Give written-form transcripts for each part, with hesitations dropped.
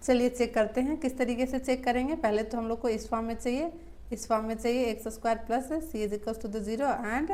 चलिए चेक करते हैं, किस तरीके से चेक करेंगे। पहले तो हम लोग को इस फॉर्म में चाहिए, इस फॉर्म में चाहिए x square plus c is equals to the zero and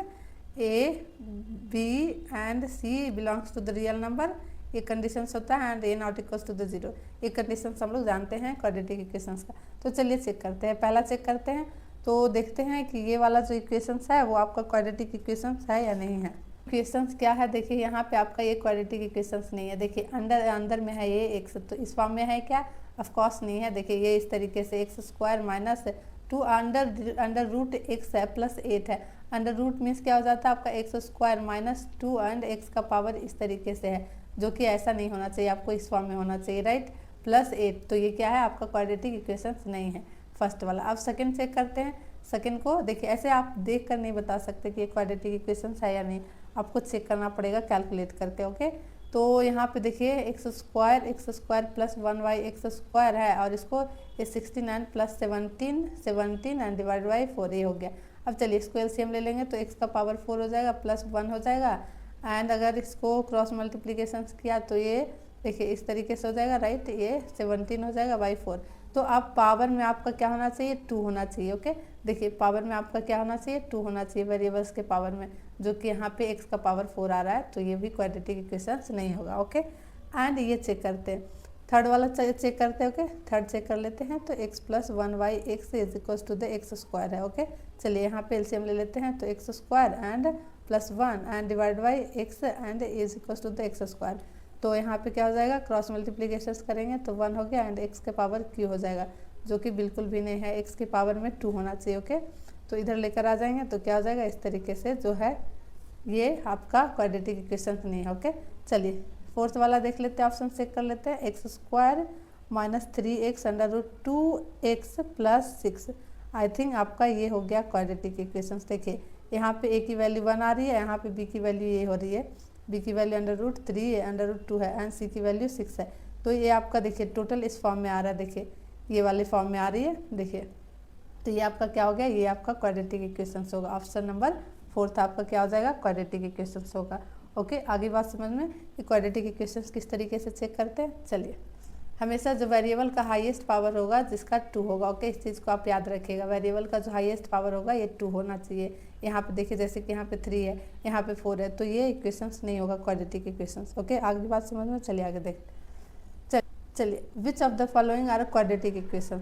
a b and c belongs to the real number, ये कंडीशंस होता है and a not equals to the zero, ये कंडीशंस हम लोग जानते हैं क्वाड्रेटिक इक्वेशंस का। तो चलिए चेक करते हैं, पहला चेक करते हैं तो देखते हैं कि ये वाला जो इक्वेशंस है वो आपका क्वाड्रेटिक इक्वेशंस है या नहीं है। इक्वेशंस क्या है, देखिए यहाँ पे आपका ये क्वाड्रेटिक इक्वेशंस नहीं है। देखिए अंदर में है ये एक्स, तो इस फॉर्म में है क्या, ऑफ कोर्स नहीं है। देखिए ये इस तरीके से x square minus two under root x है प्लस 8 है। अंडर रूट मीन्स क्या हो जाता है आपका x square minus 2 and x का पावर इस तरीके से है, जो कि ऐसा नहीं होना चाहिए, आपको इस फॉर्म में होना चाहिए, राइट, प्लस 8। तो ये क्या है आपका क्वाड्रेटिक इक्वेशंस नहीं है फर्स्ट वाला। अब सेकंड चेक करते हैं। सेकंड को देखिए ऐसे आप देख कर नहीं बता सकते कि ये क्वाड्रेटिक इक्वेशंस है या नहीं, आपको चेक करना पड़ेगा कैलकुलेट करके, ओके। तो यहाँ पे देखिए x square plus 1y x square है और इसको ये 69 प्लस 17 एंड डिवाइड बाई 4 ये हो गया। अब चलिए इसको एलसीएम ले लेंगे तो x का पावर 4 हो जाएगा प्लस 1 हो जाएगा एंड अगर इसको क्रॉस मल्टीप्लीकेशन किया तो ये देखिए इस तरीके से हो जाएगा, राइट, ये 17 हो जाएगा बाई 4। तो आप पावर में आपका क्या होना चाहिए, 2 होना चाहिए, ओके। देखिए पावर में आपका क्या होना चाहिए, 2 होना चाहिए वेरिएबल्स के पावर में, जो कि यहाँ पे x का पावर 4 आ रहा है, तो ये भी क्वाड्रेटिक इक्वेशंस नहीं होगा, ओके। एंड ये चेक करते हैं, थर्ड वाला चेक करते हैं, ओके। थर्ड चेक कर लेते हैं तो x plus 1y x is equals to the x square है, ओके। चलिए यहाँ पे एलसीएम ले लेते हैं तो x square and plus 1 and divide by x and is equals to the x square. तो यहाँ पे क्या हो जाएगा, क्रॉस मल्टीप्लीकेशन करेंगे तो 1 हो गया एंड x के पावर q हो जाएगा, जो कि बिल्कुल भी नहीं है, x के पावर में 2 होना चाहिए, ओके। तो इधर लेकर आ जाएंगे तो क्या हो जाएगा, इस तरीके से जो है ये आपका क्वाड्रेटिक इक्वेशन नहीं है, ओके। चलिए फोर्थ वाला देख लेते हैं, ऑप्शन चेक कर लेते हैं। X square minus 3x under root 2x plus 6, I think आपका ये हो गया क्वाड्रेटिक इक्वेशन। देखिए यहाँ पे a की वैल्यू 1 आ रही है, यहाँ पे b की वैल्यू ये हो रही है, b की value under root 3 under root 2 है एंड c की वैल्यू 6 है। तो ये आपका देखिए टोटल इस फॉर्म में आ रहा है, देखिए ये वाले फॉर्म में आ रही है, देखिए। तो ये आपका क्या हो गया, ये आपका क्वाड्रेटिक इक्वेशंस होगा। ऑप्शन नंबर 4 आपका क्या हो जाएगा, क्वाड्रेटिक इक्वेशंस होगा, ओके। आगे बात समझ में, ये क्वाड्रेटिक इक्वेशंस किस तरीके से चेक करते हैं। चलिए हमेशा जो वेरिएबल का हाईएस्ट पावर होगा जिसका 2 होगा, ओके, इस चीज़ को आप याद रखिएगा, वेरिएबल का जो हाईएस्ट पावर होगा ये 2 होना चाहिए। यहाँ पे देखिए जैसे कि यहाँ पे 3 है, यहाँ पे 4 है, तो ये इक्वेशंस नहीं होगा क्वाड्रेटिक इक्वेशंस, ओके। आगे बात समझ में, चलिए आगे देख। चलिए which of the following are quadratic equation.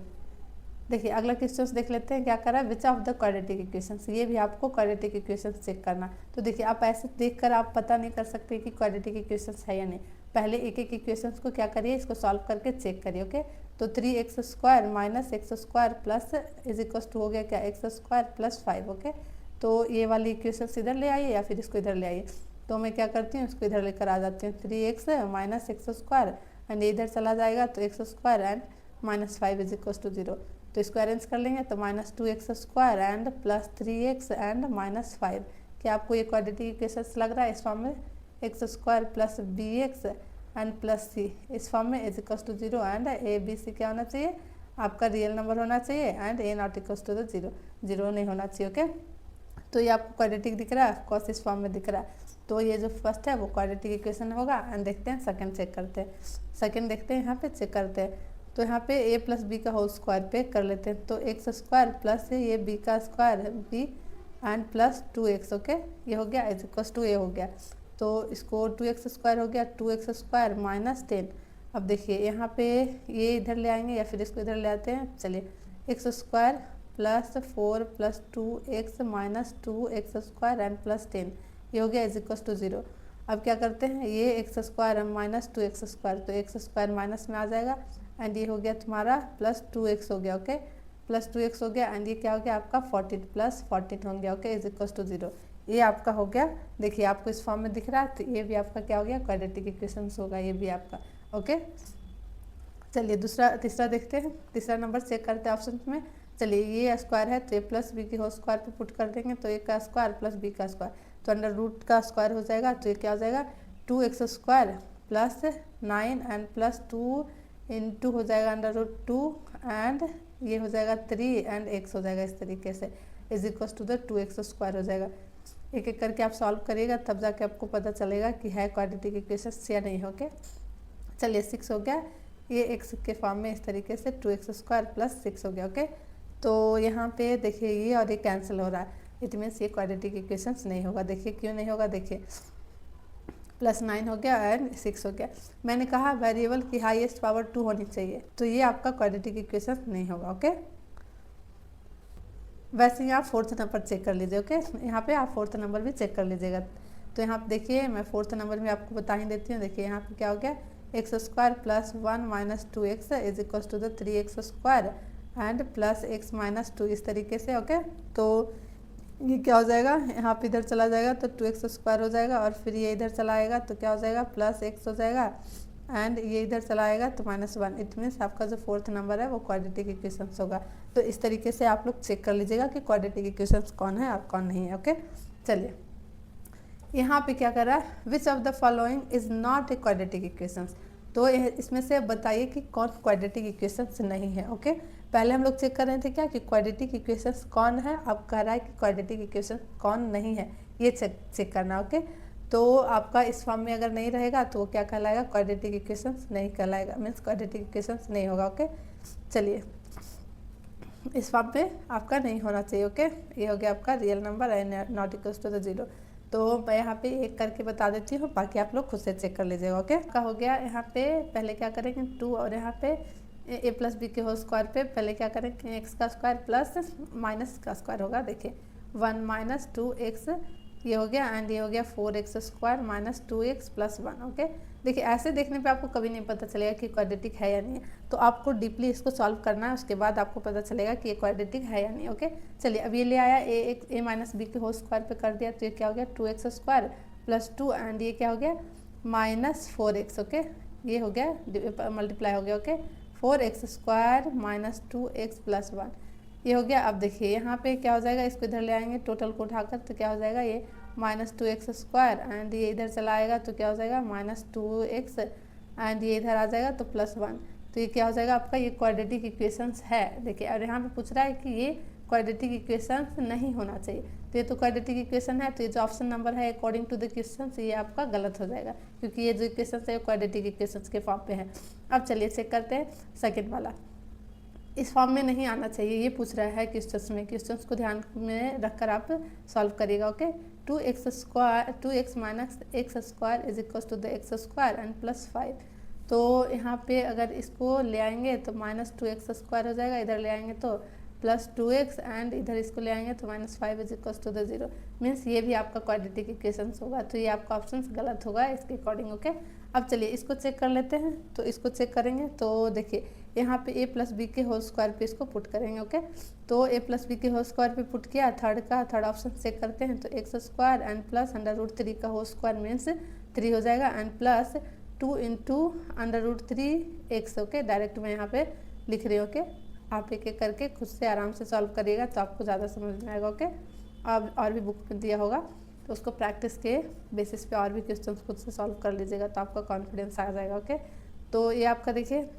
देखिए अगला क्वेश्चन देख लेते हैं क्या कर रहा है, विच ऑफ द क्वाड्रेटिक इक्वेशंस, ये भी आपको क्वाड्रेटिक इक्वेशंस चेक करना। तो देखिए आप ऐसे देखकर आप पता नहीं कर सकते कि क्वाड्रेटिक इक्वेशंस है या नहीं, पहले एक एक इक्वेशंस को क्या करिए, इसको सॉल्व करके चेक करिए, ओके। तो 3x square minus x square plus is equal to हो गया क्या, एक्स स्क्वायर प्लस 5, ओके। तो ये वाली इक्वेशंस इधर ले आइए या फिर इसको इधर ले आइए। तो मैं क्या करती हूँ, इसको इधर लेकर आ जाती हूँ, 3x minus x square and इधर चला जाएगा तो x square and minus 5 is equal to 0। तो इसको अरेंज कर लेंगे तो minus 2x square and plus 3x and minus 5। क्या आपको ये क्वाड्रेटिक इक्वेशंस लग रहा है इस फॉर्म में, x square plus bx and plus c इस फॉर्म में is equal to 0 and a b c क्या होना चाहिए, आपका रियल नंबर होना चाहिए and a not equal to the 0, 0 नहीं होना चाहिए, ओके। तो ये आपको क्वाड्रेटिक दिख रहा है, ऑफकोर्स इस फॉर्म में दिख रहा है। तो ये जो फर्स्ट है वो क्वाड्रेटिक इक्वेशन होगा एंड देखते हैं सेकंड चेक करते हैं। सेकंड देखते हैं, यहाँ पे चेक करते हैं। तो यहाँ पे a प्लस बी का होल स्क्वायर पे कर लेते हैं, तो एक्स स्क्वायर प्लस ये b का square b and plus 2x, okay, ये हो गया इज इक्वल टू a हो गया। तो इसको 2x स्क्वायर हो गया, 2x स्क्वायर माइनस 10। अब देखिए यहाँ पे ये इधर ले आएंगे या फिर इसको इधर ले आते हैं। चलिए x square plus 4 plus 2x minus 2x square and plus 10, ये हो गया इज इक्वल टू 0। अब क्या करते हैं, ये x square minus 2x square, तो एक्स स्क्वायर माइनस में आ जाएगा एंड ये हो गया तुम्हारा प्लस 2x हो गया, ओके, प्लस 2x हो गया एंड ये क्या हो गया आपका 14 प्लस 14 हो गया, ओके, इज इक्वल टू 0। ये आपका हो गया, देखिए आपको इस फॉर्म में दिख रहा है, तो ये भी आपका क्या हो गया, क्वाड्रेटिक इक्वेशंस होगा ये भी आपका, ओके। चलिए तीसरा देखते हैं, तीसरा नंबर चेक करते हैं ऑप्शन में। चलिए ये स्क्वायर है तो ए प्लस बी की होल स्क्वायर पे पुट कर देंगे, तो ए का स्क्वायर प्लस बी का स्क्वायर, तो अंडर रूट का स्क्वायर हो जाएगा, तो ये क्या हो जाएगा 2x square plus 9 and plus 2 into हो जाएगा अंडर रूट 2 एंड ये हो जाएगा 3 एंड x हो जाएगा इस तरीके से, is equal to the 2x square हो जाएगा। एक एक करके आप सॉल्व करिएगा तब जाके आपको पता चलेगा कि है क्वाड्रेटिक इक्वेशन या नहीं, ओके। चलिए 6 हो गया, ये एक्स के फॉर्म में इस तरीके से 2x² प्लस 6 हो गया। ओके, तो यहाँ पे देखिए ये और ये कैंसिल हो रहा है, इट मीन्स ये क्वाड्रेटिक इक्वेशंस नहीं होगा। देखिए क्यों नहीं होगा, देखिए +9 हो गया एंड 6 हो गया। मैंने कहा वेरिएबल की हाईएस्ट पावर 2 होनी चाहिए, तो ये आपका क्वाड्रेटिक इक्वेशन नहीं होगा। ओके, वैसे ही आप 4th नंबर चेक कर लीजिए। ओके, यहाँ पे आप 4th नंबर भी चेक कर लीजिएगा। तो यहाँ पे देखिए मैं 4th नंबर में आपको बता ही देती हूँ। देखिए यहाँ पे क्या हो गया, x² plus 1 minus 2x is equal to the 3x² and plus x minus 2 इस तरीके से। ओके, तो ये क्या हो जाएगा, यहाँ पे इधर चला जाएगा तो 2x² हो जाएगा और फिर ये इधर चला आएगा तो क्या हो जाएगा प्लस x हो जाएगा एंड ये इधर चला आएगा तो -1। इट मीन्स आपका जो 4th नंबर है वो क्वाड्रेटिक इक्वेशंस होगा। तो इस तरीके से आप लोग चेक कर लीजिएगा कि क्वाड्रेटिक इक्वेशंस कौन है और कौन नहीं है। ओके, चलिए यहाँ पे क्या कर रहा है, विच of the following is not a quadratic equations. तो इसमें से बताइए कि कौन क्वाड्रेटिक इक्वेशंस नहीं है। ओके, पहले हम लोग चेक कर रहे थे क्या कि क्वाड्रेटिक इक्वेशंस कौन है, अब कह रहा है कि क्वाड्रेटिक इक्वेशन कौन नहीं है, ये चेक करना। ओके, तो आपका इस फॉर्म में अगर नहीं रहेगा तो वो क्या कहलाएगा, क्वाड्रेटिक इक्वेशंस नहीं कहलाएगा, मीन्स क्वाड्रेटिक इक्वेशंस नहीं होगा। ओके, चलिए इस फॉर्म में आपका नहीं होना चाहिए। ओके, ये हो गया आपका real number and not equals to the 0। तो मैं यहाँ पे एक करके बता देती हूँ, बाकी आप लोग खुद से चेक कर लीजिएगा। ओके, का हो गया यहाँ पे पहले क्या करेंगे 2 और यहाँ पे a प्लस बी के होल स्क्वायर पे पहले क्या करेंगे x का स्क्वायर प्लस माइनस का स्क्वायर होगा। देखिए 1 माइनस 2x ये हो गया एंड ये हो गया 4x² minus 2x plus 1। Okay, देखिए ऐसे देखने पे आपको कभी नहीं पता चलेगा कि क्वाड्रेटिक है या नहीं है, तो आपको डीपली इसको सॉल्व करना है, उसके बाद आपको पता चलेगा कि ये क्वाड्रेटिक है या नहीं। ओके, चलिए अब ये ले आया a माइनस बी के होल स्क्वायर पे कर दिया तो ये क्या हो गया 2x² प्लस 2 एंड ये क्या हो गया -4x। ओके, ये हो गया मल्टीप्लाई हो गया। Okay, 4x² minus 2x plus 1 ये हो गया। अब देखिए यहाँ पे क्या हो जाएगा, इसको इधर ले आएंगे टोटल को उठाकर तो क्या हो जाएगा ये -2x² एंड ये इधर चला आएगा तो क्या हो जाएगा -2x एंड ये इधर आ जाएगा तो +1। तो ये क्या हो जाएगा आपका, ये क्वाड्रेटिक इक्वेशंस है। देखिए और यहाँ पे पूछ रहा है कि ये क्वाड्रेटिक इक्वेशंस नहीं होना चाहिए, तो ये तो क्वाड्रेटिक इक्वेशन है, तो ये जो ऑप्शन नंबर है अकॉर्डिंग टू द क्वेश्चंस ये आपका गलत हो जाएगा, क्योंकि ये जो इक्वेशंस है क्वाड्रेटिक इक्वेशंस के फॉर्म पे है। अब चलिए चेक करते हैं सेकेंड वाला, इस फॉर्म में नहीं आना चाहिए, ये पूछ रहा है क्वेश्चंस में, क्वेश्चंस को ध्यान में रखकर आप सॉल्व करिएगा। Okay, 2x minus x² is equal to the x² and +5। तो यहाँ पे अगर इसको ले आएंगे तो -2x² हो जाएगा, इधर ले आएंगे तो +2x एंड इधर इसको ले आएंगे तो -5 is equal to the 0। Means ये भी आपका क्वाड्रेटिक इक्वेशंस होगा, तो ये आपका ऑप्शन गलत होगा इसके अकॉर्डिंग। ओके, अब चलिए इसको चेक कर लेते हैं। तो इसको चेक करेंगे तो देखिए यहाँ पे a प्लस बी के होल स्क्वायर पे इसको पुट करेंगे। ओके, तो a प्लस बी के होल स्क्वायर पे पुट किया, थर्ड ऑप्शन चेक करते हैं तो x² एंड प्लस √3 का होल स्क्वायर मीन्स 3 हो जाएगा and plus 2 × √3x। Okay, direct मैं यहाँ पे लिख रही हूँ। ओके, आप एक एक करके खुद से आराम से सॉल्व करिएगा तो आपको ज़्यादा समझ में आएगा। ओके, अब और भी बुक में दिया होगा तो उसको प्रैक्टिस के बेसिस पे और भी क्वेश्चन खुद से सॉल्व कर लीजिएगा तो आपका कॉन्फिडेंस आ जाएगा। ओके, तो ये आपका देखिए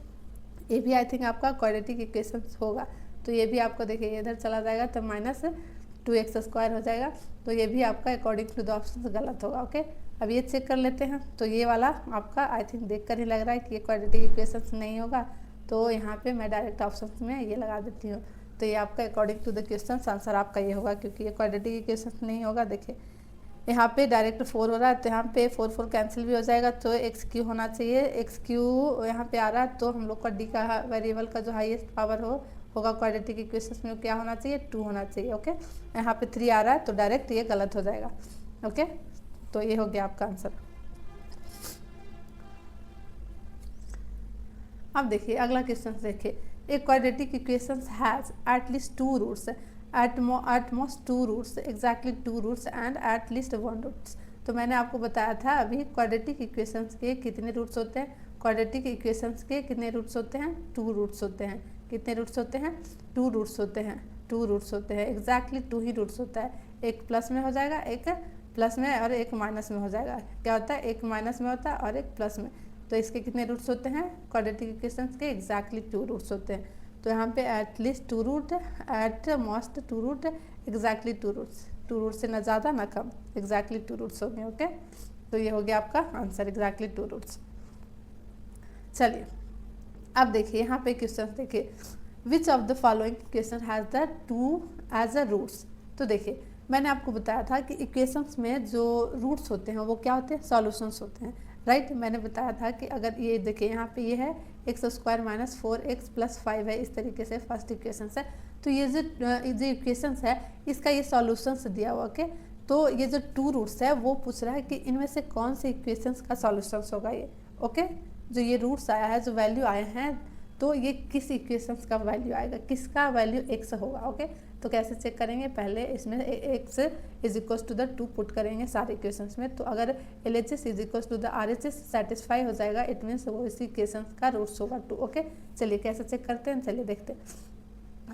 ये भी आई थिंक आपका क्वाड्रेटिक इक्वेशंस होगा, तो ये भी आपको देखिए इधर चला जाएगा तो -2x² हो जाएगा, तो ये भी आपका अकॉर्डिंग टू द ऑप्शन गलत होगा। ओके, अब ये चेक कर लेते हैं, तो ये वाला आपका आई थिंक देख कर ही लग रहा है कि ये क्वाड्रेटिक इक्वेशंस नहीं होगा, तो यहाँ पे मैं डायरेक्ट ऑप्शन में ये लगा देती हूँ। तो ये आपका according to the question answer आपका ये होगा, क्योंकि ये क्वाड्रेटिक इक्वेशंस नहीं होगा। देखिए यहाँ पे डायरेक्ट 4 हो रहा है तो यहाँ पे 4 कैंसिल भी हो जाएगा, तो x³ होना चाहिए। x³ यहाँ पे आ रहा है तो हम लोग का d का वेरिएबल का जो हाईएस्ट पावर होगा क्वाड्रेटिक इक्वेशंस में क्या होना चाहिए 2 होना चाहिए। ओके, यहाँ पे 3 आ रहा है तो डायरेक्ट ये गलत हो जाएगा। ओके, तो ये हो गया आपका आंसर। अब देखिए अगला क्वेश्चन देखिए, एक quadratic equations has at least 2 roots, at most 2 roots, exactly 2 roots and at least 1 roots. तो मैंने आपको बताया था अभी क्वाड्रेटिक इक्वेशंस के कितने रूट्स होते हैं, क्वाड्रेटिक इक्वेशंस के कितने रूट्स होते हैं 2 रूट्स होते हैं। कितने रूट्स होते हैं 2 रूट्स होते हैं, 2 रूट्स होते हैं, एग्जैक्टली 2 ही रूट्स होता है। एक प्लस में हो जाएगा, एक प्लस में और एक माइनस में हो जाएगा। क्या होता है, एक माइनस में होता है और एक प्लस में। तो इसके कितने रूट्स होते हैं क्वाड्रेटिक इक्वेशंस के, एग्जैक्टली 2 रूट्स होते हैं। तो यहाँ पे at least 2 root, at most 2 root, exactly 2 roots, 2 root से ना ज़्यादा ना कम, एग्जैक्टली 2 रूट्स हो गए। ओके, तो ये हो गया आपका आंसर, एग्जैक्टली 2 रूट्स। चलिए अब देखिए यहाँ पे क्वेश्चन देखिए, which of the following question has the 2 as a roots. तो देखिए मैंने आपको बताया था कि इक्वेशंस में जो रूट्स होते हैं वो क्या होते हैं, सॉल्यूशंस होते हैं, राइट। मैंने बताया था कि अगर ये देखिए यहाँ पे ये है x square minus 4x plus 5 है, इस तरीके से फर्स्ट इक्वेशन है। तो ये जो इक्वेशंस है इसका ये सॉल्यूशंस दिया हुआ, ओके। तो ये जो 2 रूट्स है वो पूछ रहा है कि इनमें से कौन से इक्वेशंस का सॉल्यूशंस होगा ये, ओके। जो ये रूट्स आया है, जो वैल्यू आए हैं, तो ये किस इक्वेशंस का वैल्यू आएगा, किसका वैल्यू x होगा, ओके। तो कैसे चेक करेंगे, पहले इसमें x is equals to the 2 put करेंगे सारे इक्वेशंस में। तो अगर LHS is equals to the RHS satisfy हो जाएगा, इट मीन्स वो इसी इक्वेशंस का रूट्स होगा 2, ओके। चलिए कैसे चेक करते हैं, चलिए देखते हैं।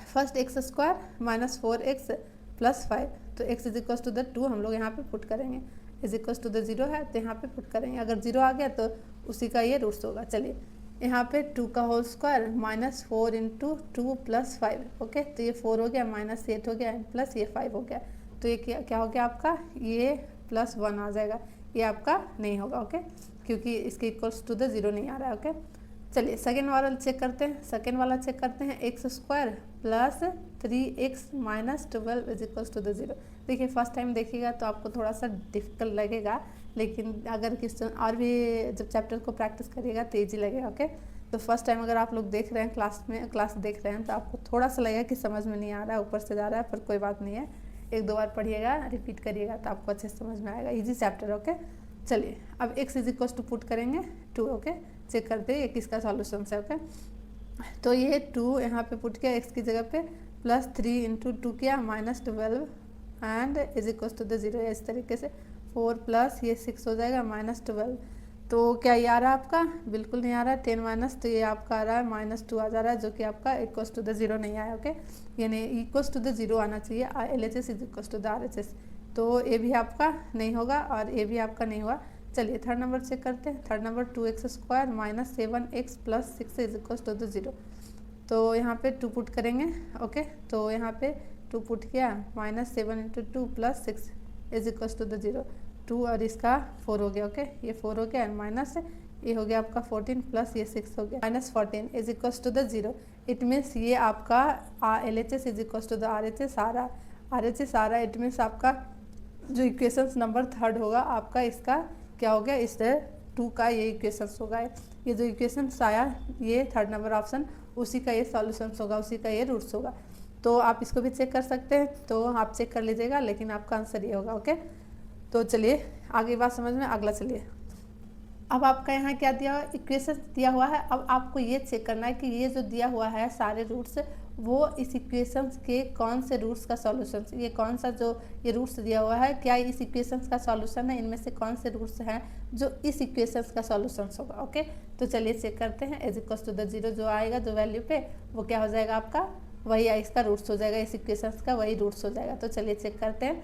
First x square minus 4x plus 5, तो x is equals to the 2 हम लोग यहाँ पे पुट करेंगे, इज इक्वल्स टू द 0 है तो यहाँ पे पुट करेंगे। अगर 0 आ गया तो उसी का ये रूट्स होगा। चलिए यहाँ पे 2 का whole square minus 4 into 2 plus 5, okay. तो ये 4 हो गया, माइनस 8 हो गया, प्लस ये 5 हो गया। तो ये क्या हो गया आपका, ये प्लस 1 आ जाएगा, ये आपका नहीं होगा, ओके, क्योंकि इसके इक्वल्स टू द 0 नहीं आ रहा है, ओके। चलिए सेकेंड वाला चेक करते हैं। सेकेंड वाला चेक करते हैं, x square plus 3x minus 12 is equals to the 0। देखिए फर्स्ट टाइम देखिएगा तो आपको थोड़ा सा डिफिकल्ट लगेगा, लेकिन अगर क्वेश्चन और भी जब चैप्टर को प्रैक्टिस करिएगा तो ईजी लगेगा, ओके। तो फर्स्ट टाइम अगर आप लोग देख रहे हैं क्लास देख रहे हैं तो आपको थोड़ा सा लगेगा कि समझ में नहीं आ रहा है, ऊपर से जा रहा है, पर कोई बात नहीं है, 1-2 बार पढ़िएगा, रिपीट करिएगा तो आपको अच्छे से समझ में आएगा, ईजी चैप्टर, ओके। चलिए अब x is equals to put करेंगे 2, ओके। चेक करते हैं ये किसका सॉल्यूशन है, ओके। तो ये 2 यहाँ पे पुट किया x की जगह पे, प्लस 3 इंटू 2 किया minus 12 and is equals to the 0, इस तरीके से 4 प्लस ये 6 हो जाएगा माइनस 12। तो क्या ये आ रहा है आपका, बिल्कुल नहीं आ रहा है, 10 माइनस, तो ये आपका आ रहा है माइनस 2 आ जा रहा है, जो कि आपका इक्वल्स टू द 0 नहीं आया, ओके। यानी इक्वल्स टू द 0 आना चाहिए, LHS is equals to the RHS। तो ये भी आपका नहीं होगा और ये भी आपका नहीं हुआ। चलिए थर्ड नंबर चेक करते हैं। Third number 2x square minus 7x plus 6 is equals to the 0। तो यहाँ पे 2 पुट करेंगे, ओके। तो यहाँ पे 2 पुट किया, minus 7 into 2 plus 6 is equals to the 0, 2 और इसका 4 हो गया, ओके। ये 4 हो गया एंड माइनस ये हो गया आपका 14 प्लस ये 6 हो गया, minus 14 is equals to the 0। It means ये आपका LHS is equals to the RHS आ रहा, RHS आ रहा है। इट मीन्स आपका जो इक्वेशंस नंबर थर्ड होगा आपका, इसका क्या हो गया, इस 2 का ये इक्वेशंस होगा। ये जो इक्वेशंस आया ये थर्ड नंबर ऑप्शन, उसी का ये सॉल्यूशंस होगा, उसी का ये रूट्स होगा। तो आप इसको भी चेक कर सकते हैं, तो आप चेक कर लीजिएगा, लेकिन आपका आंसर ये होगा, ओके। तो चलिए आगे बात समझ में, अगला चलिए। अब आपका यहाँ क्या दिया हुआ, इक्वेशन दिया हुआ है। अब आपको ये चेक करना है कि ये जो दिया हुआ है सारे रूट्स, वो इस इक्वेशंस के कौन से रूट्स का सॉल्यूशन, ये कौन सा जो ये रूट्स दिया हुआ है, क्या इस इक्वेशंस का सॉल्यूशन है, इनमें से कौन से रूट्स हैं जो इस इक्वेशंस का सॉल्यूशन होगा, ओके। तो चलिए चेक करते हैं। इज इक्वल्स टू द 0 जो आएगा जो वैल्यू पे, वो क्या हो जाएगा आपका, वही इसका रूट्स हो जाएगा, इस इक्वेशंस का वही रूट्स हो जाएगा। तो चलिए चेक करते हैं।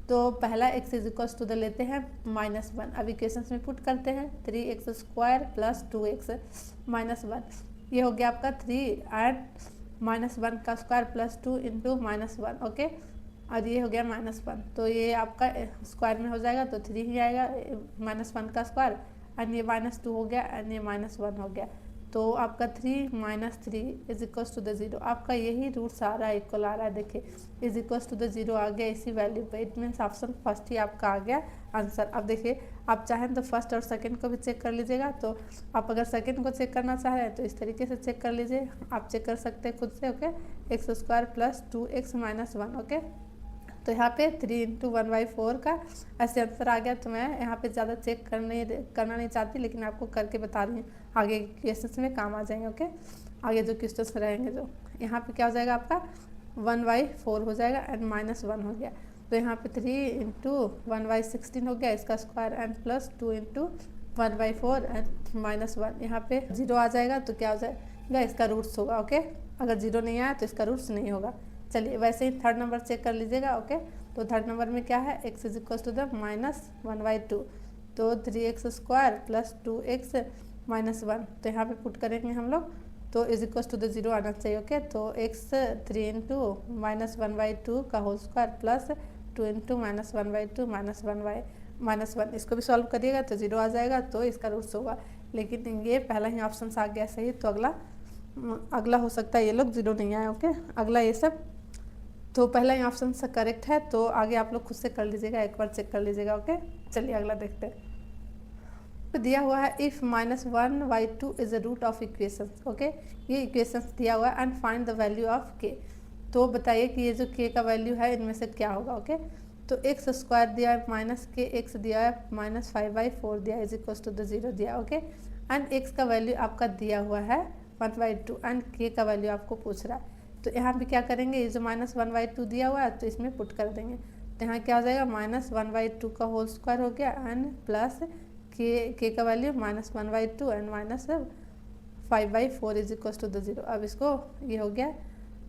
तो पहला x is equals to the लेते हैं -1, अब इक्वेशंस में पुट करते हैं, 3x square plus 2x minus 1, ये हो गया आपका 3 एंड -1 का स्क्वायर प्लस 2 इंटू -1, ओके। और ये हो गया -1, तो ये आपका स्क्वायर में हो जाएगा तो 3 ही आएगा, -1 का स्क्वायर एंड ये -2 हो गया एंड ये -1 हो गया। तो आपका 3 - 3 इज इक्वल्स टू द 0, आपका यही रूट्स आ रहा है, इक्वल आ रहा है, देखिए इज इक्वल्स टू द 0 आ गया इसी वैल्यू पे। इट मीन्स ऑप्शन फर्स्ट ही आपका आ गया आंसर। अब देखिए आप चाहें तो फर्स्ट और सेकंड को भी चेक कर लीजिएगा। तो आप अगर सेकंड को चेक करना चाह रहे हैं तो इस तरीके से चेक कर लीजिए, आप चेक कर सकते हैं खुद से, okay. X square plus 2x minus 1, okay. तो यहाँ पे 3 इंटू 1/4 का ऐसे आंसर आ गया। तो मैं यहाँ पे ज़्यादा चेक करना नहीं चाहती, लेकिन आपको करके बता रही हूँ, आगे क्वेश्चंस में काम आ जाएंगे, ओके। आगे जो क्वेश्चंस रहेंगे जो यहाँ पे क्या हो जाएगा आपका 1/4 हो जाएगा एंड -1 हो गया। तो यहाँ पे 3 इंटू 1/16 हो गया इसका square and plus 2 into 1/4 and -1, यहाँ पे 0 आ जाएगा तो क्या हो जाएगा, इसका रूट्स होगा, ओके। अगर 0 नहीं आया तो इसका रूट्स नहीं होगा। चलिए वैसे ही थर्ड नंबर चेक कर लीजिएगा, ओके। तो थर्ड नंबर में क्या है, x is equals to the -1/2, तो 3x square plus 2x minus 1, तो यहाँ पे पुट करेंगे हम लोग, तो इज इक्वल्स टू द 0 आना चाहिए, ओके। तो x 3 इंटू -1/2 का होल स्क्वायर प्लस 2 इंटू -1/2 -1, इसको भी सॉल्व करिएगा तो 0 आ जाएगा, तो इसका रूट्स होगा। लेकिन ये पहला ही ऑप्शन आ गया सही, तो अगला अगला हो सकता है ये लोग 0 नहीं आए। ओके, अगला ये सब, तो पहला ये ऑप्शन से करेक्ट है, तो आगे आप लोग खुद से कर लीजिएगा, एक बार चेक कर लीजिएगा। ओके, चलिए अगला देखते हैं। तो दिया हुआ है if -1/2 is a root of equation. Okay, ये इक्वेशन दिया हुआ है and find the value of k. तो बताइए कि ये जो के का वैल्यू है इनमें से क्या होगा। ओके, तो एक्स स्क्वायर दिया है माइनस के एक्स दिया है -5/4 दिया इज इक्वल टू द 0 दिया। ओके, एंड एक्स का वैल्यू आपका दिया हुआ है 1/2 एंड के का वैल्यू आपको पूछ रहा है। तो यहाँ पे क्या करेंगे, ये जो -1/2 दिया हुआ है तो इसमें पुट कर देंगे। तो यहाँ क्या हो जाएगा, -1/2 का होल स्क्वायर हो गया एंड प्लस के का value -1/2 and -5/4 is equal to the 0। अब इसको ये हो गया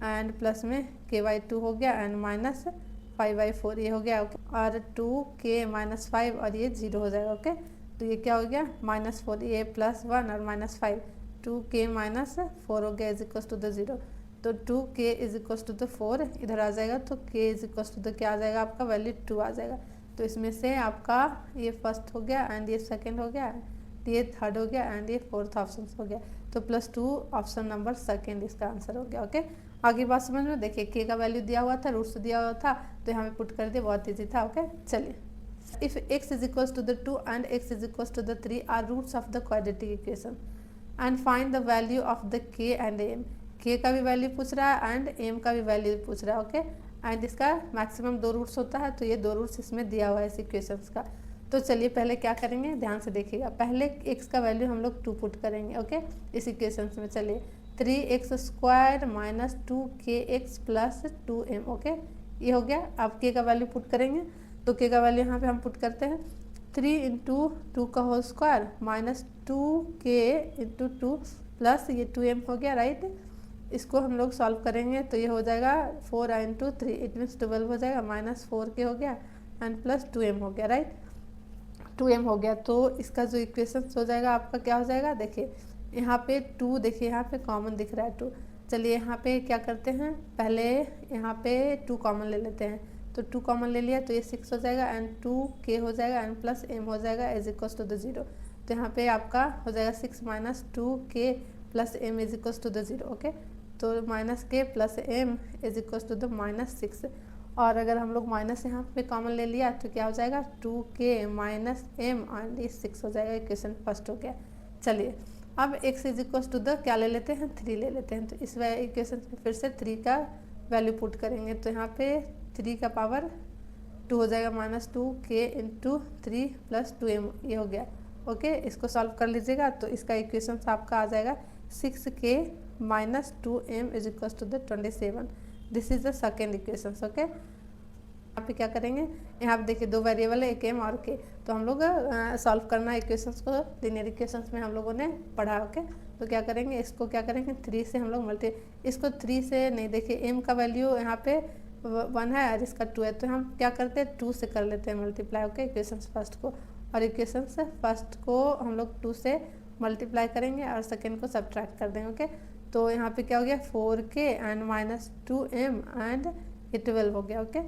एंड प्लस में k/2 हो गया एंड -5/4 ये हो गया। ओके, और 2k-5 और ये 0 हो जाएगा। ओके, तो ये क्या हो गया, -4 ये +1 और -5 2k-4 हो गया इज इक्वल टू द 0। तो 2k is equal to the 4 इधर आ जाएगा, तो k is equal to the क्या आ जाएगा आपका वैल्यू 2 आ जाएगा। तो इसमें से आपका ये फर्स्ट हो गया एंड ये सेकंड हो गया, ये थर्ड हो गया एंड ये फोर्थ ऑप्शन हो गया। तो +2 ऑप्शन नंबर सेकंड इसका आंसर हो गया। ओके, आगे बात समझ में, देखिए के का वैल्यू दिया हुआ था, रूट्स दिया हुआ था, तो यहाँ पे पुट कर दिया, बहुत ईजी था। ओके, चलिए if x is equal to the 2 and x is equal to the 3 are roots of the quadratic equation and find the value of the k and m। k का भी value पूछ रहा है and m का भी value पूछ रहा है। ओके, एंड इसका मैक्सिमम 2 रूट्स होता है, तो ये 2 रूट्स इसमें दिया हुआ है इस इक्वेशंस का। तो चलिए पहले क्या करेंगे, ध्यान से देखिएगा। पहले x का वैल्यू हम लोग 2 पुट करेंगे। ओके, इस इक्वेशंस में चलिए 3x² - 2kx + 2m। ओके, ये हो गया। अब k का वैल्यू पुट करेंगे, तो k का वैल्यू यहाँ पे हम पुट करते हैं 3 × 2 का होल स्क्वायर -2k × 2 प्लस ये 2m हो गया, राइट। इसको हम लोग सॉल्व करेंगे तो ये हो जाएगा 4 × 3 इट मीन्स 12 हो जाएगा, -4k हो गया एंड प्लस 2m हो गया, राइट। 2m हो गया, तो इसका जो इक्वेशन हो जाएगा आपका क्या हो जाएगा, देखिए यहाँ पे 2, देखिए यहाँ पे कॉमन दिख रहा है 2। चलिए यहाँ पे क्या करते हैं, पहले यहाँ पे 2 कॉमन ले लेते हैं। तो 2 कॉमन ले लिया तो ये 6 हो जाएगा एंड 2k हो जाएगा एंड प्लस m हो जाएगा इज इक्वल टू द 0। तो यहाँ पे आपका हो जाएगा 6 - 2k + m is equal to the 0। Okay, तो -k + m is equal to the -6। और अगर हम लोग माइनस यहाँ पे कॉमन ले लिया तो क्या हो जाएगा 2k - m एंड ये 6 हो जाएगा। इक्वेशन फर्स्ट हो गया। चलिए अब x is equal to the क्या ले लेते हैं, 3 ले लेते हैं। तो इस इक्वेशन में फिर से 3 का वैल्यू पुट करेंगे, तो यहाँ पे 3 का पावर 2 हो जाएगा -2k × 3 + 2m ये हो गया। ओके, इसको सॉल्व कर लीजिएगा तो इसका इक्वेशन आपका आ जाएगा 6k - 2m is equal to the 27। This is the second equation. Okay, यहाँ पे क्या करेंगे, यहाँ पे देखिए 2 वेरिएबल है, एक m और k। तो हम लोग सॉल्व करना इक्वेशंस को, लिनियर इक्वेशंस में हम लोगों ने पढ़ा। ओके, तो क्या करेंगे, इसको क्या करेंगे 3 से हम लोग इसको 3 से नहीं, देखिए m का वैल्यू यहाँ पे 1 है और इसका 2 है, तो हम क्या करते हैं 2 से कर लेते हैं मल्टीप्लाई। ओके, इक्वेशंस फर्स्ट को, और इक्वेशंस फर्स्ट को हम लोग 2 से मल्टीप्लाई करेंगे और सेकेंड को सब्ट्रैक्ट कर देंगे। ओके, तो यहाँ पे क्या हो गया 4k एंड -2m एंड ये 12 हो गया। ओके,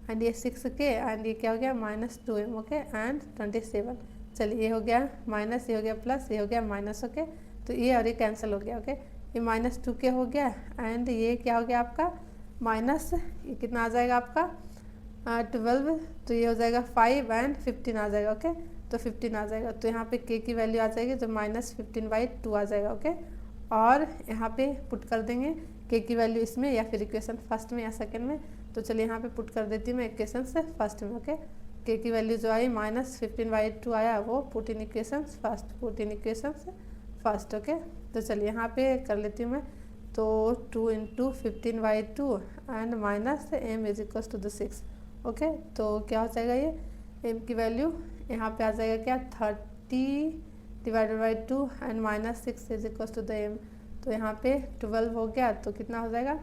एंड ये 6k एंड ये क्या हो गया -2m। Okay, and 27। चलिए ये हो गया माइनस, ये हो गया प्लस, ये हो गया माइनस। ओके, तो ये और ये कैंसिल हो गया। ओके, ये -2k हो गया एंड ये क्या हो गया आपका माइनस, ये कितना आ जाएगा आपका 12, तो ये हो जाएगा 5 एंड 15 आ जाएगा। ओके, तो 15 आ जाएगा, तो यहाँ पे k की वैल्यू आ जाएगी तो -15/2 आ जाएगा। ओके, और यहाँ पे पुट कर देंगे k की वैल्यू इसमें या फिर इक्वेशन फर्स्ट में या सेकंड में। तो चलिए यहाँ पे पुट कर देती हूँ मैं इक्वेशन से फर्स्ट में। ओके, k की वैल्यू जो आई -15/2 आया वो put in equation first, put in equation first. Okay, तो चलिए यहाँ पे कर लेती हूँ मैं, तो 2 × 15/2 and -m is equal to the 6। Okay, तो क्या हो जाएगा, ये m की वैल्यू यहाँ पे आ जाएगा क्या 30/2 and -6 is equal to the m। तो यहाँ पे 12 हो गया, तो कितना हो जाएगा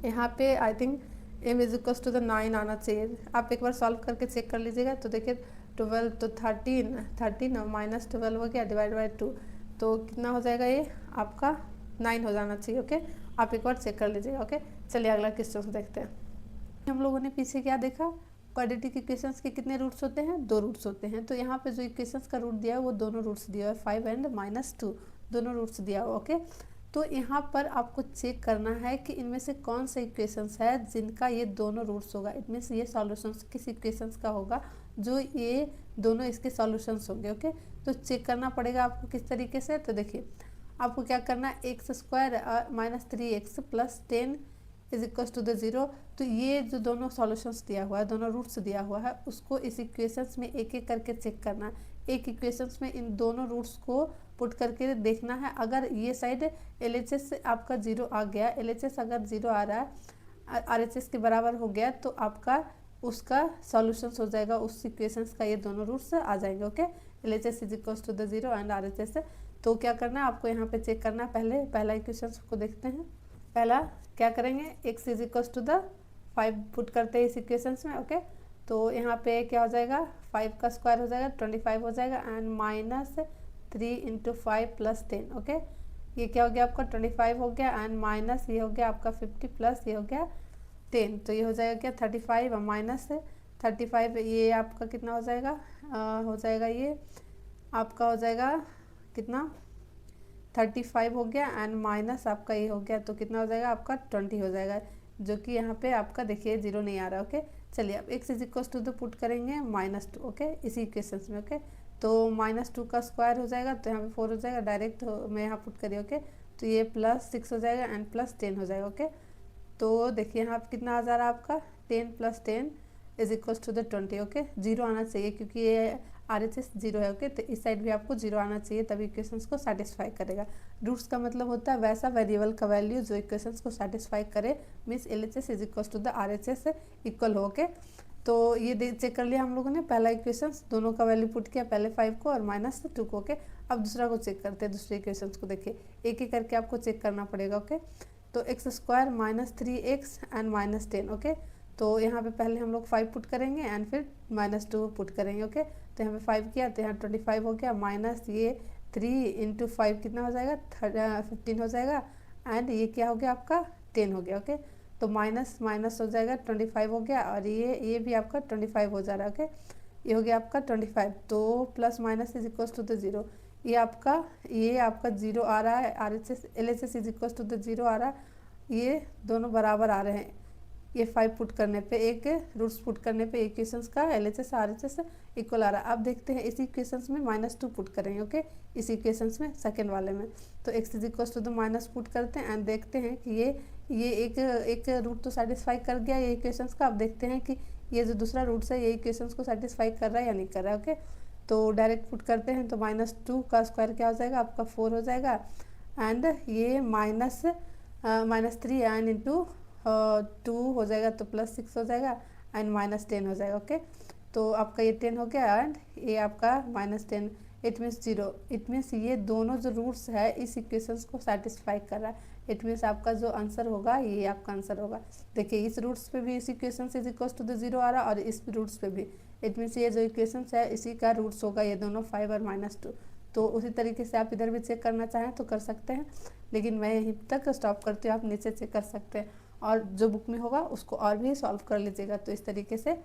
यहाँ पे I think m is equal to the 9 आना चाहिए। आप एक बार सॉल्व करके चेक कर लीजिएगा। तो देखिए 12 तो 13 और -12 हो गया /2, तो कितना हो जाएगा ये आपका 9 हो जाना चाहिए। ओके, आप एक बार चेक कर लीजिएगा। ओके, चलिए अगला क्वेश्चन देखते हैं। हम लोगों ने पीछे क्या देखा, क्वाड्रेटिक इक्वेशंस के कितने रूट्स होते हैं, 2 रूट्स होते हैं। तो यहाँ पे जो इक्वेशंस का रूट दिया है वो दोनों रूट्स दिया है 5 एंड -2 दोनों रूट्स दिया हुआ। ओके, तो यहाँ पर आपको चेक करना है कि इनमें से कौन सा इक्वेशंस है जिनका ये दोनों रूट्स होगा। इट मीन्स ये सॉल्यूशंस किस इक्वेशंस का होगा जो ये दोनों इसके सॉल्यूशंस होंगे। ओके, तो चेक करना पड़ेगा आपको किस तरीके से। तो देखिए आपको क्या करना है, x square minus 3x plus 10 is equal to the 0। तो ये जो दोनों सॉल्यूशंस दिया हुआ है, दोनों रूट्स दिया हुआ है, उसको इस इक्वेशंस में एक एक करके चेक करना है। एक इक्वेशंस में इन दोनों रूट्स को पुट करके देखना है। अगर ये साइड LHS आपका 0 आ गया, LHS अगर 0 आ रहा है, RHS के बराबर हो गया, तो आपका उसका सॉल्यूशंस हो जाएगा, उस इक्वेशंस का ये दोनों रूट्स आ जाएंगे। Okay, LHS is equal to the 0 and RHS। तो क्या करना है आपको यहाँ पे चेक करना है। पहले पहला इक्वेशंस को देखते हैं। पहला क्या करेंगे, x is equal to the 5 put करते हैं इस इक्वेशंस में। ओके, तो यहाँ पे क्या हो जाएगा, 5 का स्क्वायर हो जाएगा 25 हो जाएगा and minus 3 into 5 plus 10। Okay, ये क्या हो गया आपका 25 हो गया एंड माइनस ये हो गया आपका 50 प्लस ये हो गया 10। तो ये हो जाएगा क्या 35 और माइनस 35, ये आपका कितना हो जाएगा, हो जाएगा ये आपका हो जाएगा कितना 35 हो गया एंड माइनस आपका ये हो गया, तो कितना हो जाएगा आपका 20 हो जाएगा, जो कि यहाँ पे आपका देखिए 0 नहीं आ रहा। ओके, चलिए अब x is equal to the put करेंगे -2। ओके, इसी इक्वेशंस में। ओके, तो -2 का स्क्वायर हो जाएगा तो यहाँ पे 4 हो जाएगा, डायरेक्ट मैं यहाँ पुट करिए। ओके, तो ये +6 हो जाएगा एंड +10 हो जाएगा। ओके, तो देखिए यहाँ पे कितना आ जा रहा है आपका 10 + 10 is equal to the 20। Okay, 0 आना चाहिए क्योंकि ये RHS 0 है। ओके, तो इस साइड भी आपको 0 आना चाहिए, तभी इक्वेशंस को सेटिस्फाई करेगा। रूट्स का मतलब होता है वैसा वेरिएबल का वैल्यू जो इक्वेशंस को सेटिस्फाई करे, means LHS is equal to the RHS equal हो। ओके, तो ये चेक कर लिया हम लोगों ने, पहला इक्वेशंस दोनों का वैल्यू पुट किया, पहले 5 को और -2 को। ओके, अब दूसरा को चेक करते हैं, दूसरे इक्वेशंस को देखिए, एक एक करके आपको चेक करना पड़ेगा। ओके, तो x square -3x and -10। Okay, तो यहाँ पे पहले हम लोग 5 पुट करेंगे एंड फिर -2 पुट करेंगे। ओके, तो यहाँ पे 5 किया तो यहाँ 25 हो गया, माइनस ये 3 इंटू 5 कितना हो जाएगा 15 हो जाएगा एंड ये क्या हो गया आपका 10 हो गया। ओके, तो माइनस माइनस हो जाएगा 25 हो गया और ये भी आपका 25 हो जा रहा है। ओके, ये हो गया आपका 25, तो plus minus is equal to the 0। ये आपका 0 आ रहा है, LHS is equal to the 0 आ रहा है, ये दोनों बराबर आ रहे हैं। ये 5 पुट करने पे, एक रूट्स पुट करने पे इक्वेशंस का LHS RHS इक्वल आ रहा है। अब देखते हैं इसी इक्वेशंस में -2 पुट करेंगे। ओके, इसी इक्वेशंस में सेकेंड वाले में, तो x is equal to the minus put करते हैं एंड देखते हैं कि ये एक रूट तो सेटिस्फाई कर गया ये इक्वेशंस का। अब देखते हैं कि ये जो दूसरा रूट्स है ये इक्वेशंस को सेटिस्फाई कर रहा है या नहीं कर रहा है। ओके, तो डायरेक्ट पुट करते हैं, तो -2 का स्क्वायर क्या हो जाएगा आपका 4 हो जाएगा एंड ये -3 एंड इंटू 2 हो जाएगा तो +6 हो जाएगा एंड -10 हो जाएगा। ओके, तो आपका ये 10 हो गया एंड ये आपका -10, इट मीन्स 0। इट मीन्स ये दोनों जो रूट्स है इस इक्वेशंस को सेटिस्फाई कर रहा है। इट मीन्स आपका जो आंसर होगा ये आपका आंसर होगा। देखिए इस रूट्स पे भी इस equation is equal to the 0 आ रहा है और इस रूट्स पे भी। इट मीन्स ये जो इक्वेशंस है इसी का रूट्स होगा ये दोनों 5 और -2। तो उसी तरीके से आप इधर भी चेक करना चाहें तो कर सकते हैं, लेकिन मैं यहीं तक स्टॉप करती हूँ, आप नीचे चेक कर सकते हैं और जो बुक में होगा उसको और भी सॉल्व कर लीजिएगा। तो इस तरीके से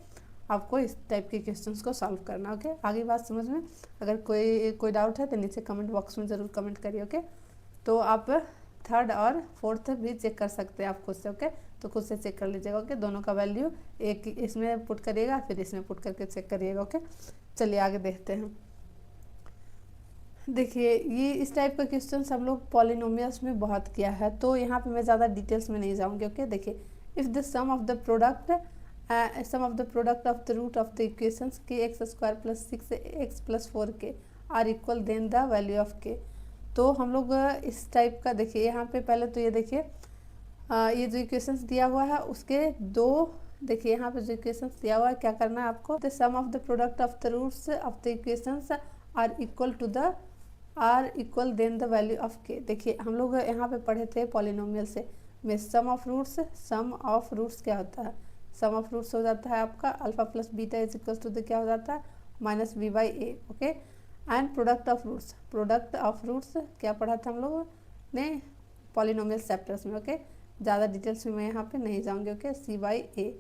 आपको इस टाइप के क्वेश्चंस को सॉल्व करना। ओके, आगे बात समझ में, अगर कोई डाउट है तो नीचे कमेंट बॉक्स में ज़रूर कमेंट करिए। ओके, तो आप 3rd और 4th भी चेक कर सकते हैं आप खुद से। ओके, तो खुद से चेक कर लीजिएगा। ओके, दोनों का वैल्यू एक इसमें पुट करिएगा फिर इसमें पुट करके चेक करिएगा। ओके, चलिए आगे देखते हैं। देखिए ये इस टाइप का क्वेश्चन हम लोग पॉलिनोमियल्स में बहुत किया है, तो यहाँ पे मैं ज़्यादा डिटेल्स में नहीं जाऊँगी। ओके, देखिए if the sum of the product of the root of the equations kx² + 6x + 4k are equal then the value of k। तो हम लोग इस टाइप का देखिए यहाँ पे पहले तो ये देखिए ये जो इक्वेशंस दिया हुआ है उसके दो, देखिए यहाँ पे जो इक्वेशंस दिया हुआ है क्या करना है आपको, the sum of the product of the roots of the equations are equal then the value of k. देखिए हम लोग यहाँ पे पढ़े थे पॉलिनोमियल से में सम ऑफ रूट्स क्या होता है, सम ऑफ रूट्स हो जाता है आपका alpha plus beta is equal to the क्या हो जाता है -b/a। Okay, and product of roots क्या पढ़ा था हम लोगों ने पॉलिनोमियल चैप्टर्स में। ओके, ज़्यादा डिटेल्स में मैं यहाँ पे नहीं जाऊँगी। Okay, c/a।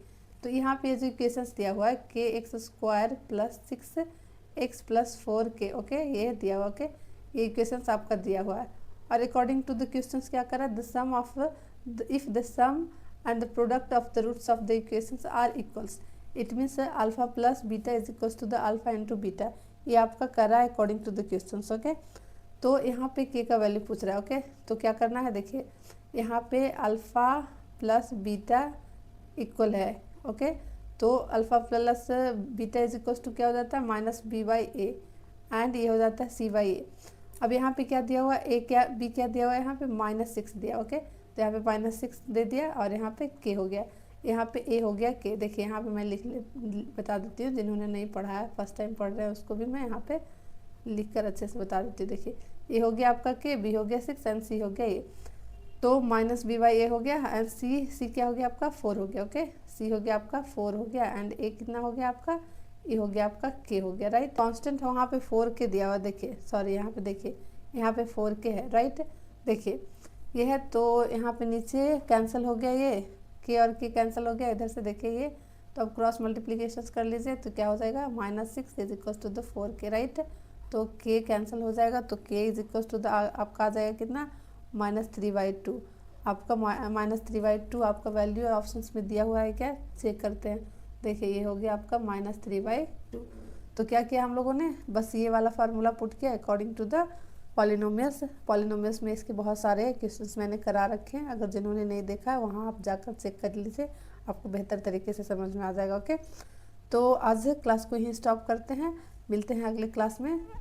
तो यहाँ पे जो इक्वेशंस दिया हुआ है kx² + 6x + 4k। ओके, ये दिया हुआ। ओके, ये इक्वेशंस आपका दिया हुआ है और अकॉर्डिंग टू द क्वेश्चंस क्या करा, the sum of if the sum and the product of the roots of the equations are equals, it means alpha plus beta is equals to the alpha into beta. ये आपका करा है according to the questions. Okay, तो यहाँ पे के का value पूछ रहा है। ओके, तो क्या करना है, देखिए यहाँ पे अल्फा प्लस बीटा इक्वल है। ओके, तो alpha plus beta is equals to क्या हो जाता है, minus b by a, and ये हो जाता है सी बाई ए। अब यहाँ पे क्या दिया हुआ है, ए क्या बी क्या दिया हुआ है, यहाँ पे -6 दिया। ओके, तो यहाँ पे -6 दे दिया और यहाँ पे के हो गया, यहाँ पे ए हो गया के। देखिए यहाँ पे मैं बता देती हूँ, जिन्होंने नहीं पढ़ा है फर्स्ट टाइम पढ़ रहे हैं उसको भी मैं यहाँ पे लिख कर अच्छे से बता देती हूँ। देखिए ए हो गया आपका के, बी हो गया 6 एंड सी हो गया ए, तो माइनस बी बाई ए हो गया एंड सी क्या हो गया आपका 4 हो गया। ओके, सी हो गया आपका 4 हो गया एंड ए कितना हो गया आपका, ये हो गया आपका के हो गया, राइट। कांस्टेंट वहाँ पे 4 के दिया हुआ, देखिए सॉरी यहाँ पे देखिए यहाँ पे 4 के है, राइट। देखिए ये है, तो यहाँ पे नीचे कैंसिल हो गया, ये के और के कैंसिल हो गया इधर से, देखिए ये। तो अब क्रॉस मल्टीप्लीकेशन कर लीजिए तो क्या हो जाएगा, -6 इज इक्वल टू द 4 के, राइट। तो के कैंसिल हो जाएगा, तो के इज इक्वल टू द आपका आ जाएगा कितना, -3/2। आपका -3/2 आपका वैल्यू ऑप्शंस में दिया हुआ है, क्या चेक करते हैं। देखिए ये हो गया आपका -3/2। तो क्या किया हम लोगों ने, बस ये वाला फार्मूला पुट किया अकॉर्डिंग टू द पॉलिनोमियल्स में इसके बहुत सारे क्वेश्चंस मैंने करा रखे हैं, अगर जिन्होंने नहीं देखा है वहाँ आप जाकर चेक कर लीजिए, आपको बेहतर तरीके से समझ में आ जाएगा। ओके, तो आज क्लास को यहीं स्टॉप करते हैं, मिलते हैं अगले क्लास में। तो